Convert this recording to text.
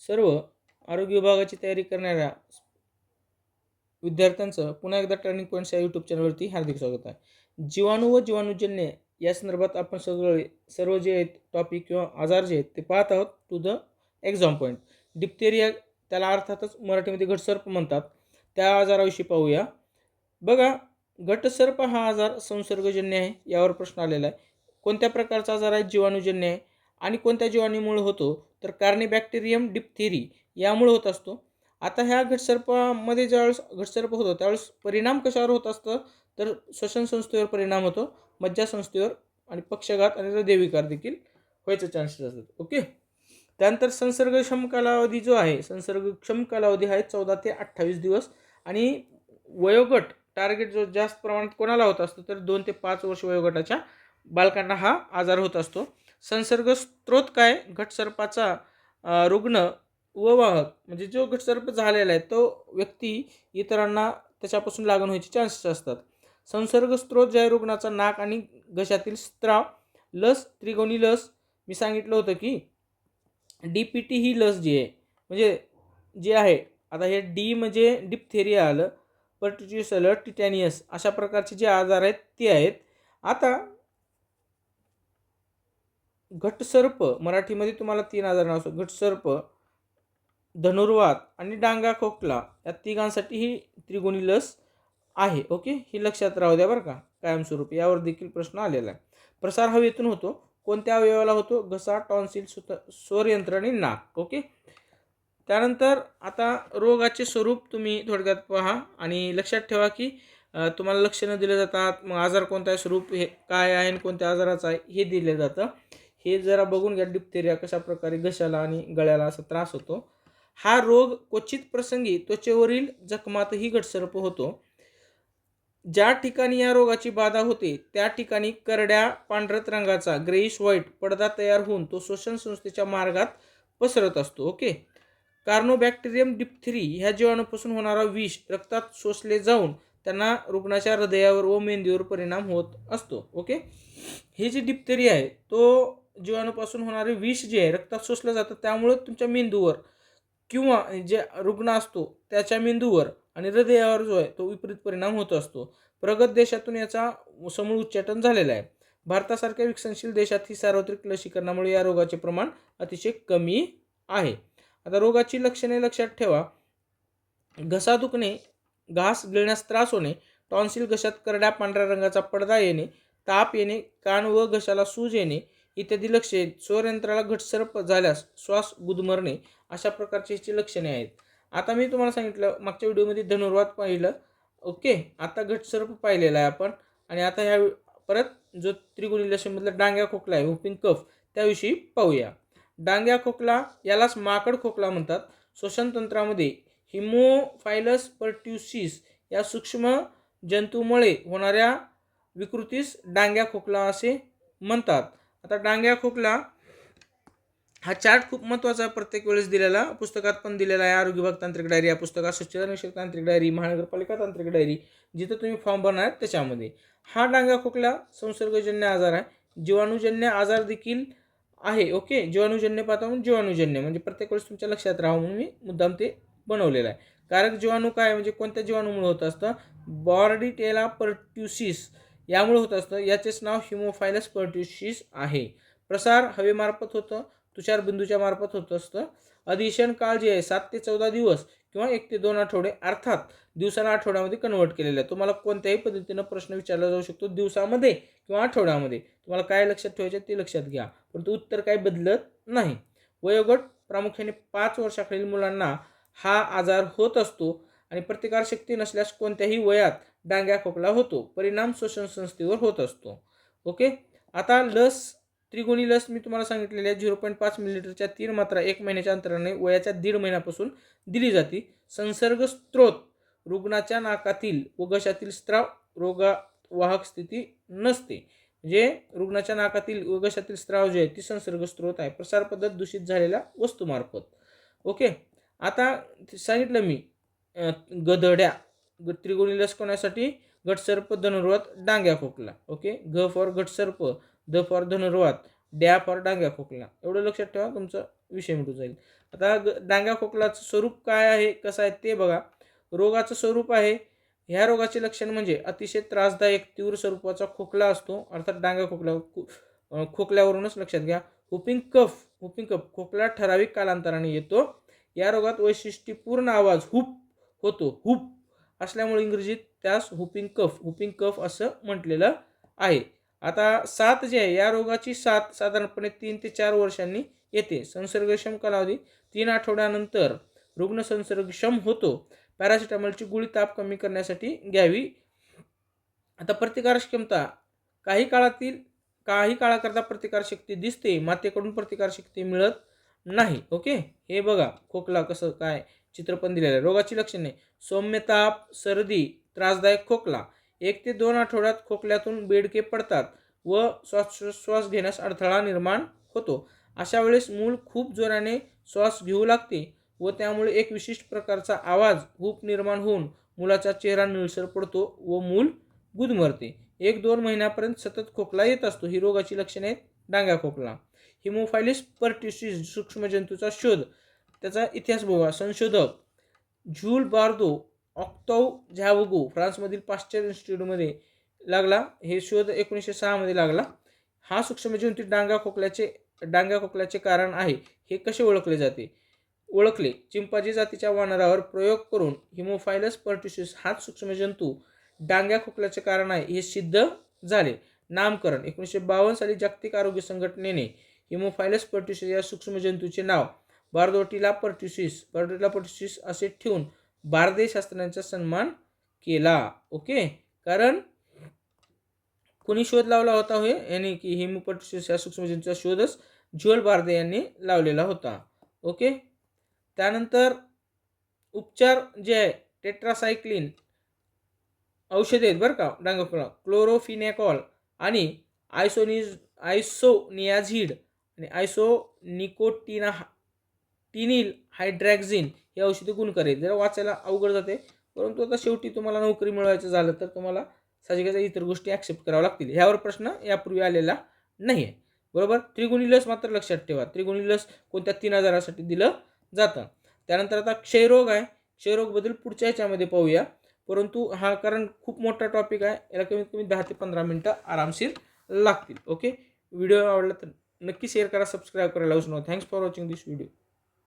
सर्व आरोग्य विभागाची तयारी करणाऱ्या विद्यार्थ्यांचं पुन्हा एकदा टर्निंग पॉईंट्स या यूट्यूब चॅनलवरती हार्दिक स्वागत आहे. जीवाणू व जीवाणूजन्य या संदर्भात आपण सर्व जे आहेत टॉपिक किंवा आजार जे आहेत ते पाहत आहोत to the exam point. Diphtheria, त्याला अर्थातच मराठीमध्ये घटसर्प म्हणतात, त्या आजाराविषयी पाहूया. बघा, घटसर्प हा आजार संसर्गजन्य आहे, यावर प्रश्न आलेला आहे. कोणत्या प्रकारचा आजार आहे? जीवाणूजन्य आहे. आणि कोणत्या जीवाणूमुळे होतो? तर कार्निबॅक्टेरियम डिप्थेरी यामुळे होत असतो. आता ह्या घटसर्पामध्ये ज्यावेळेस घटसर्प होतो त्यावेळेस परिणाम कशावर होत असतं? तर श्वसन संस्थेवर परिणाम होतो, मज्जासंस्थेवर, आणि पक्षघात आणि हृदयविकार देखील व्हायचे चान्सेस असतात. ओके. त्यानंतर संसर्गक्षम कालावधी जो आहे, संसर्गक्षम कालावधी आहे 14 ते 28 दिवस. आणि वयोगट टार्गेट जो जास्त प्रमाणात कोणाला होत असतो तर 2 ते 5 वर्ष वयोगटाच्या बालकांना हा आजार होत असतो. संसर्ग स्त्रोत काय? घटसर्पाचा रुग्ण व वाहक, म्हणजे जो घटसर्प झालेला आहे तो व्यक्ती इतरांना त्याच्यापासून लागण व्हायचे चान्सेस असतात. संसर्ग स्त्रोत जे आहे रुग्णाचा नाक आणि घशातील स्त्राव. लस, त्रिकोणी लस. मी सांगितलं होतं की DPT ही लस जी आहे, म्हणजे जे आहे, आता हे डी म्हणजे डिप्थेरिया आलं, पर्ट्युसिस आलं, टिटॅनियस, अशा प्रकारचे जे आजार आहेत ते आहेत. आता घटसर्प मराठीमध्ये तुम्हाला 3 आजार नाव असतात: घटसर्प, धनुर्वात आणि डांगा खोकला, या तिघांसाठी ही त्रिगुणी लस आहे. ओके, ही लक्षात राहू द्या बरं का, कायमस्वरूपी. यावर देखील प्रश्न आलेला आहे. प्रसार हवेतून होतो. कोणत्या अवयवाला होतो? घसा, टॉन्सिल, स्वरयंत्र आणि नाक. ओके. त्यानंतर आता रोगाचे स्वरूप तुम्ही थोडक्यात पहा आणि लक्षात ठेवा की तुम्हाला लक्षणं दिले जातात, मग आजार कोणता आहे, स्वरूप हे काय आहे आणि कोणत्या आजाराचं आहे हे दिले जातं. हे जरा बघून घ्या. डिप्थेरिया कशा प्रकारे घशाला आणि गळ्याला असा त्रास होतो. हा रोग क्वचित प्रसंगी त्वचेवरील जखमातही घटसर्प होतो. ज्या ठिकाणी या रोगाची बाधा होते त्या ठिकाणी करड्या पांढरट रंगाचा ग्रेइश व्हाईट पडदा तयार होऊन तो श्वसन संस्थेच्या मार्गात पसरत असतो. ओके. कार्नोबॅक्टेरियम डिप्थेरी ह्या जीवाणूपासून होणारा विष रक्तात शोषले जाऊन त्यांना रुग्णाच्या हृदयावर व मेंदूवर परिणाम होत असतो. ओके. हे जे डिप्थेरिया आहे तो जीवाणूपासून होणारे विष जे आहे रक्तात शोषलं जातं, त्यामुळे तुमच्या मेंदूवर किंवा जे रुग्ण असतो त्याच्या मेंदूवर आणि हृदयावर जो आहे तो विपरीत परिणाम होत असतो. प्रगत देशातून याचा समूळ उच्चाटन झालेला आहे. भारतासारख्या विकसनशील देशात ही सार्वत्रिक लसीकरणामुळे या रोगाचे प्रमाण अतिशय कमी आहे. आता रोगाची लक्षणे लक्षात ठेवा. घसा दुखणे, घास गिळण्यास त्रास होणे, टॉन्सिल, घशात करड्या पांढऱ्या रंगाचा पडदा येणे, ताप येणे, कान व घशाला सूज येणे इत्यादी लक्षणे. स्वरयंत्राला घटसर्प झाल्यास श्वास गुदमरणे, अशा प्रकारची ह्याची लक्षणे आहेत. आता मी तुम्हाला सांगितलं मागच्या व्हिडिओमध्ये धनुर्वात पाहिलं. ओके. आता घटसर्प पाहिलेला आहे आपण. आणि आता ह्या परत जो त्रिगुणी लसीमधला डांग्या खोकला आहे, व्हूपिंग कफ, त्याविषयी पाहूया. डांग्या खोकला यालाच माकड खोकला म्हणतात. श्वसनतंत्रामध्ये हिमोफायलस पर्ट्युसिस या सूक्ष्म जंतूमुळे होणाऱ्या विकृतीस डांग्या खोकला असे म्हणतात. आता डांग्या खोकला हा चार्ट खूप महत्त्वाचा आहे, प्रत्येक वेळेस दिलेला, पुस्तकात पण दिलेला आहे. आरोग्य विभाग तांत्रिक डायरी या पुस्तकात, स्वच्छता विषयक तांत्रिक डायरी, महानगरपालिका तांत्रिक डायरी, जिथं तुम्ही फॉर्म भरणार त्याच्यामध्ये. हा डांगा खोकला संसर्गजन्य आजार आहे. जीवाणूजन्य आजार देखील आहे. ओके. जीवाणूजन्य पाहता म्हणून जीवाणूजन्य म्हणजे प्रत्येक वेळेस तुमच्या लक्षात राहावं म्हणून मी मुद्दाम ते बनवलेलं आहे. कारक जीवाणू काय म्हणजे कोणत्या जीवाणूमुळे होत असतं? बॉर्डीटेला पर्ट्युसिस यामुळे होत असतं. याचेच नाव हिमोफायलस पर्ट्युसिस आहे. प्रसार हवेमार्फत होतं, तुषारबिंदूच्या मार्फत होत असतं. अधिवेशन काळ जे आहे 7 ते 14 दिवस किंवा 1 ते 2 आठवडे, अर्थात दिवसाला आठवड्यामध्ये कन्वर्ट केलेलं आहे. तुम्हाला कोणत्याही पद्धतीनं प्रश्न विचारला जाऊ शकतो, दिवसामध्ये किंवा आठवड्यामध्ये. तुम्हाला काय लक्षात ठेवायचे ते लक्षात घ्या, परंतु उत्तर काही बदलत नाही. वयोगट प्रामुख्याने 5 वर्षाखालील मुलांना हा आजार होत असतो आणि प्रतिकारशक्ती नसल्यास कोणत्याही वयात डांग्या खोकला होतो. परिणाम श्वसन संस्थेवर होत असतो. ओके. आता लस, त्रिगुणी लस मी तुम्हाला सांगितलेली आहे. 0.5 मिलीलिटरच्या 3 मात्रा 1 महिन्याच्या अंतराने वयाच्या 1.5 महिन्यापासून दिली जाते. संसर्ग स्त्रोत रुग्णाच्या नाकातील व घशातील स्त्राव, रोगवाहक स्थिती नसते. म्हणजे रुग्णाच्या नाकातील व घशातील स्त्राव जे आहे ती संसर्ग स्त्रोत आहे. प्रसार पद्धत दूषित झालेल्या वस्तूमार्फत. ओके. आता सांगितलं मी गधड्या, त्रिगुणी लस कोणासाठी? घटसर्प, धनुर्वात, डांग्या खोकला. ओके. घ फॉर घटसर्प, ध फॉर धनुर्वात डॅ फॉर डांग्या खोकला. एवढं लक्षात ठेवा, तुमचा विषय मिटून जाईल. आता डांग्या खोकलाचं स्वरूप काय आहे, कसं आहे ते बघा. रोगाचं स्वरूप आहे, ह्या रोगाचे लक्षण म्हणजे अतिशय त्रासदायक तीव्र स्वरूपाचा खोकला असतो, अर्थात डांगा खोकल्यावरूनच लक्षात घ्या. हुपिंग कफ खोकला ठराविक कालांतराने येतो. या रोगात वैशिष्ट्यपूर्ण आवाज हुप होतो, हुप असल्यामुळे इंग्रजीत त्यास हुपिंग कफ असं म्हटलेलं आहे. आता साथ जे आहे, या रोगाची साथ साधारणपणे 3 ते 4 वर्षांनी येते. संसर्गक्षम कालावधी 3 आठवड्यानंतर रुग्ण संसर्गक्षम होतो. पॅरासिटामॉलची गोळी ताप कमी करण्यासाठी घ्यावी. आता प्रतिकारक्षमता काही काळाकरता प्रतिकारशक्ती दिसते, मातेकडून प्रतिकारशक्ती मिळत नाही. ओके, हे बघा खोकला कसं काय चित्र पण दिलेलं आहे. रोगाची लक्षणे: सौम्य ताप, सर्दी, त्रासदायक खोकला. 1 ते 2 आठवड्यात खोकल्यातून बेडके पडतात व श्वास घेण्यास अडथळा निर्माण होतो. अशा वेळेस मूल खूप जोराने श्वास घेऊ लागते व त्यामुळे एक विशिष्ट प्रकारचा आवाज हुप निर्माण होऊन मुलाचा चेहरा निळसर पडतो व मूल गुदमरते. 1-2 महिन्यापर्यंत सतत खोकला येत असतो. ही रोगाची लक्षणे आहेत डांगा खोकला. हिमोफायलिस पर्ट्युसिस सूक्ष्मजंतूचा शोध, त्याचा इतिहास बघा. संशोधक झूल बार्दो ऑक्टॉव झॅवगो फ्रान्समधील पाश्चर इन्स्टिट्यूटमध्ये लागला. हे शोध 1906 मध्ये लागला. हा सूक्ष्मजंतू डांगा खोकल्याचे कारण आहे. हे कसे ओळखले? चिंपांझी जातीच्या वानरावर प्रयोग करून हिमोफायलस पर्ट्युसिस हाच सूक्ष्मजंतू डांग्या खोकल्याचे कारण आहे हे सिद्ध झाले. नामकरण: 1952 साली जागतिक आरोग्य संघटनेने हिमोफायलस पर्ट्युसिस या सूक्ष्मजंतूचे नाव बार्दोटिला पर्ट्युसिस असे ठेवून बार्दे शास्त्रज्ञांचा सन्मान केला. ओके, कारण कोणी शोध लावला होता होय यांनी की हिमोपर्ट्युसिस या सूक्ष्मजंतूचा शोधच झोल बार्दे यांनी लावलेला होता. ओके, त्यानंतर उपचार जे आहे टेट्रासायक्लिन औषधे आहेत बरं का डांगा खोकला. क्लोरोफिनेकॉल आणि आयसोनियाझिड आणि आयसोनिकोटिनिल हायड्रॅक्झिन हे औषधे गुणकारी आहेत. जरा वाचायला अवघड जाते, परंतु आता शेवटी तुम्हाला नोकरी मिळवायचं झालं तर तुम्हाला साहजिकच इतर गोष्टी ॲक्सेप्ट कराव्या लागतील. ह्यावर प्रश्न यापूर्वी आलेला नाही आहे, बरोबर. त्रिगुणी लस मात्र लक्षात ठेवा. त्रिगुणी लस कोणत्या 3 आजारासाठी दिलं जातं. त्यानंतर आता क्षयरोग आहे. क्षयरोगबद्दल पुढच्या ह्याच्यामध्ये पाहूया, परंतु हा कारण खूप मोठा टॉपिक आहे, याला कमीत कमी 10 ते 15 मिनटं आरामशीर लागतील. ओके, व्हिडिओ आवडला तर नक्की शेअर करा, सबस्क्राईब करायला विसरू नका. Thanks for watching this video.